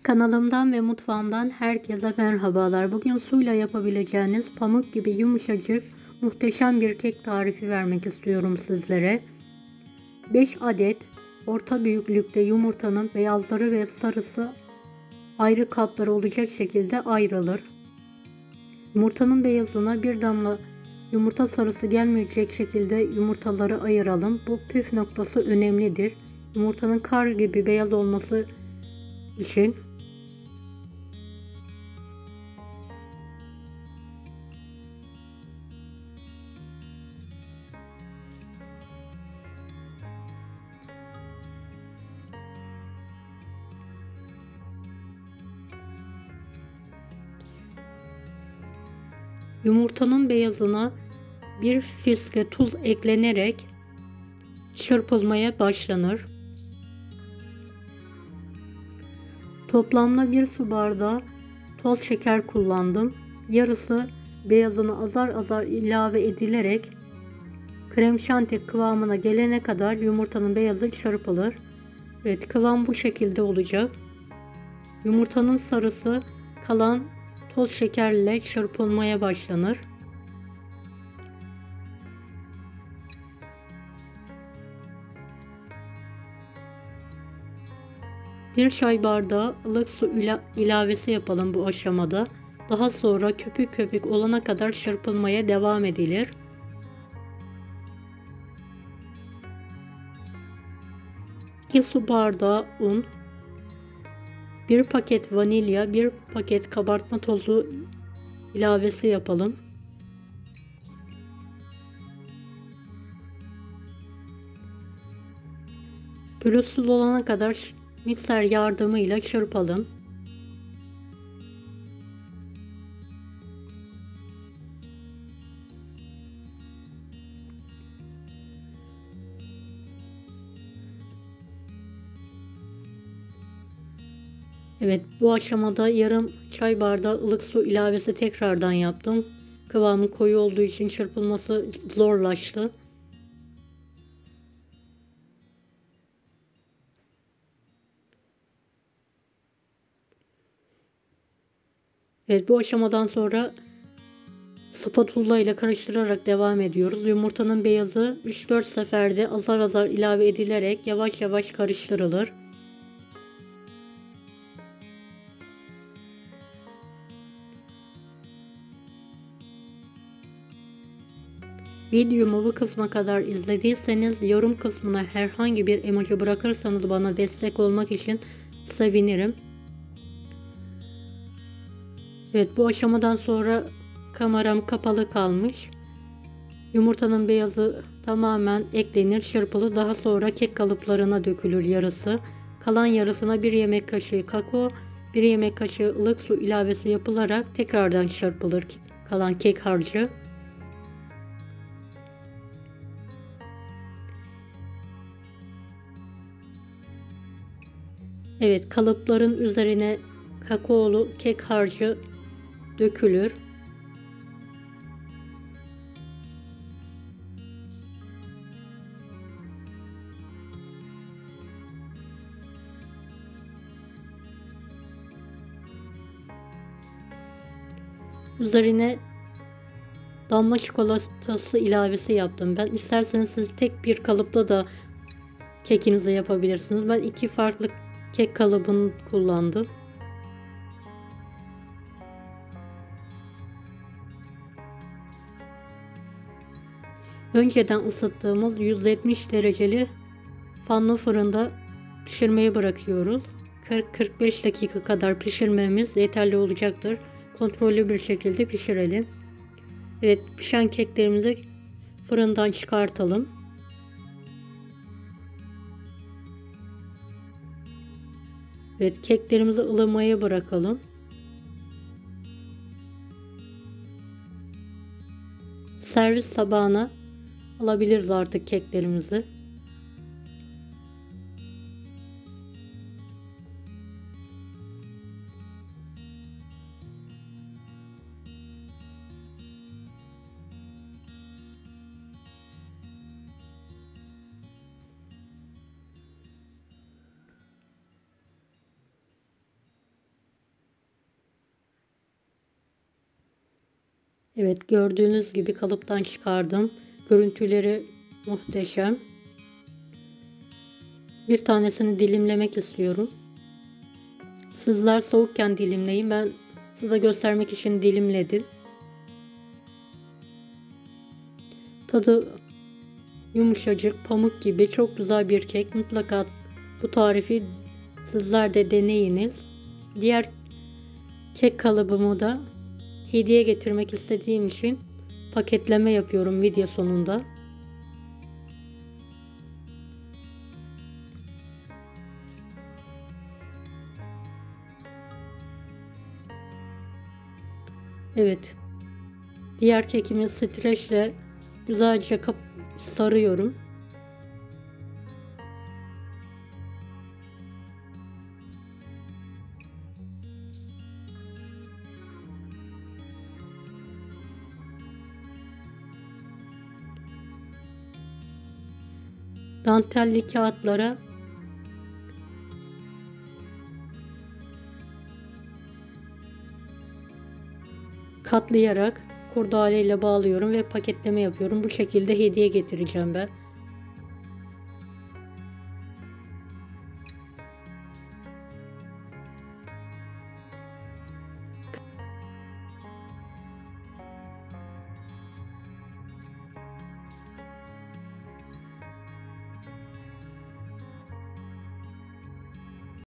Kanalımdan ve mutfağımdan herkese merhabalar. Bugün suyla yapabileceğiniz pamuk gibi yumuşacık muhteşem bir kek tarifi vermek istiyorum sizlere. 5 adet orta büyüklükte yumurtanın beyazları ve sarısı ayrı kaplar olacak şekilde ayrılır. Yumurtanın beyazına bir damla yumurta sarısı gelmeyecek şekilde yumurtaları ayıralım. Bu püf noktası önemlidir. Yumurtanın kar gibi beyaz olması için. Yumurtanın beyazına bir fiske tuz eklenerek çırpılmaya başlanır. Toplamda 1 su bardağı toz şeker kullandım. Yarısı beyazını azar azar ilave edilerek krem şanti kıvamına gelene kadar yumurtanın beyazı çırpılır. Evet, kıvam bu şekilde olacak. Yumurtanın sarısı kalan toz şekerle çırpılmaya başlanır. Bir çay bardağı ılık su ilavesi yapalım bu aşamada. Daha sonra köpük köpük olana kadar çırpılmaya devam edilir. İki su bardağı un, bir paket vanilya, bir paket kabartma tozu ilavesi yapalım. Pürüzsüz olana kadar mikser yardımıyla çırpalım. Evet, bu aşamada yarım çay bardağı ılık su ilavesi tekrardan yaptım. Kıvamı koyu olduğu için çırpılması zorlaştı. Evet, bu aşamadan sonra spatula ile karıştırarak devam ediyoruz. Yumurtanın beyazı 3-4 seferde azar azar ilave edilerek yavaş yavaş karıştırılır. Videomu bu kısma kadar izlediyseniz yorum kısmına herhangi bir emoji bırakırsanız bana destek olmak için sevinirim. Evet, bu aşamadan sonra kameram kapalı kalmış. Yumurtanın beyazı tamamen eklenir, çırpılır. Daha sonra kek kalıplarına dökülür yarısı. Kalan yarısına 1 yemek kaşığı kakao, 1 yemek kaşığı ılık su ilavesi yapılarak tekrardan çırpılır kalan kek harcı. Evet, kalıpların üzerine kakaolu kek harcı dökülür. Üzerine damla çikolatası ilavesi yaptım. Ben isterseniz siz tek bir kalıpta da kekinizi yapabilirsiniz. Ben 2 farklı kek kalıbını kullandım. Önceden ısıttığımız 170 dereceli fanlı fırında pişirmeye bırakıyoruz. 40-45 dakika kadar pişirmemiz yeterli olacaktır. Kontrollü bir şekilde pişirelim. Evet, pişen keklerimizi fırından çıkartalım. Evet, keklerimizi ılımaya bırakalım. Servis tabağına alabiliriz artık keklerimizi. Evet, gördüğünüz gibi kalıptan çıkardım. Görüntüleri muhteşem. Bir tanesini dilimlemek istiyorum. Sizler soğukken dilimleyin. Ben size göstermek için dilimledim. Tadı yumuşacık, pamuk gibi çok güzel bir kek. Mutlaka bu tarifi sizler de deneyiniz. Diğer kek kalıbımı da hediye getirmek istediğim için paketleme yapıyorum video sonunda. Evet. Diğer kekimi streçle güzelce sarıyorum. Dantelli kağıtlara katlayarak kurdaleyle bağlıyorum ve paketleme yapıyorum. Bu şekilde hediye getireceğim ben.